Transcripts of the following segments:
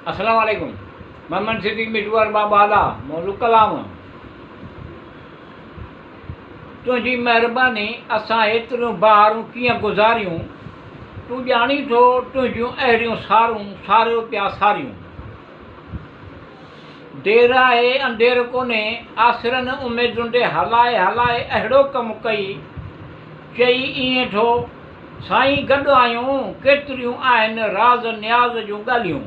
अस्सलाम वालेकुम। मोहम्मद सिद्दीक मिटवर बाबाला मौलू कलाम। तुझी मेहरबानी असां एतिरियूं बहारूं कीअं गुज़ारियूं, तूं ॼाणी थो तुंहिंजियूं अहिड़ियूं सारूं सारियो पिया सारियूं। देर आहे अंधेर कोन्हे, आसिरनि उमेदुनि ॾे हलाए हलाए अहिड़ो कमु कई, चई ईअं ठो साईं गॾु आहियूं, केतिरियूं आहिनि राज़ न्याज़ जूं ॻाल्हियूं।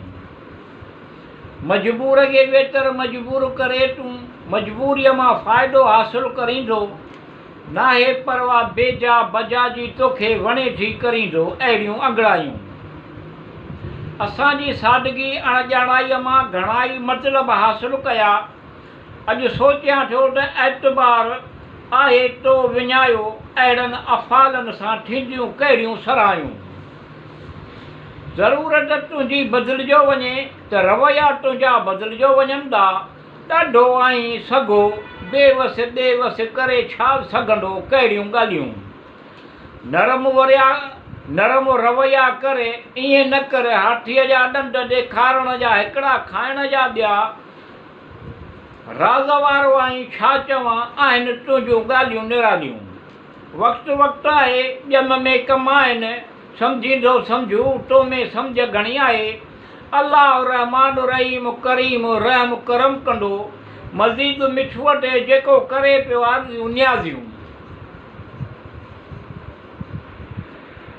मजबूर खे वेतर मजबूर करे तूं मजबूरीअ मां फ़ाइदो हासिलु करींदो, नाहे परवाह बेजा बजा जी तोखे वणे थी करींदो अहिड़ियूं अंगड़ायूं। असांजी सादगी अणॼाणाईअ मां घणाई मतिलब हासिलु कया, अॼु सोचियां थो त एतबार आहे तो विञायो, अहिड़नि अफ़ालनि सां थींदियूं कहिड़ियूं सराहियूं। ज़रूरत तुंहिंजी बदिलिजो वञे त रवैया तुंहिंजा बदिलिजो वञनि था, ॾाढो आहीं सॻो बेवस ॾेवस करे छा सघंदो कहिड़ियूं ॻाल्हियूं। नरम रवैया करे ईअं न कर, हाथीअ जा ॾंद ॾेखारण जा हिकिड़ा खाइण जा ॿिया, राज़ वारो आहीं छा चवां, आहिनि तुंहिंजूं ॻाल्हियूं निरालियूं। वक़्तु वक़्तु आहे ॼम में कम आहिनि, सम्झींदो सम्झू तो में सम्झ घणी आहे। अल्लाह रहमान रहीम करीम रहम करम कंदो, मज़ीद मिठू वटि जेको करे पियो आरज़ियूं न्याज़ियूं।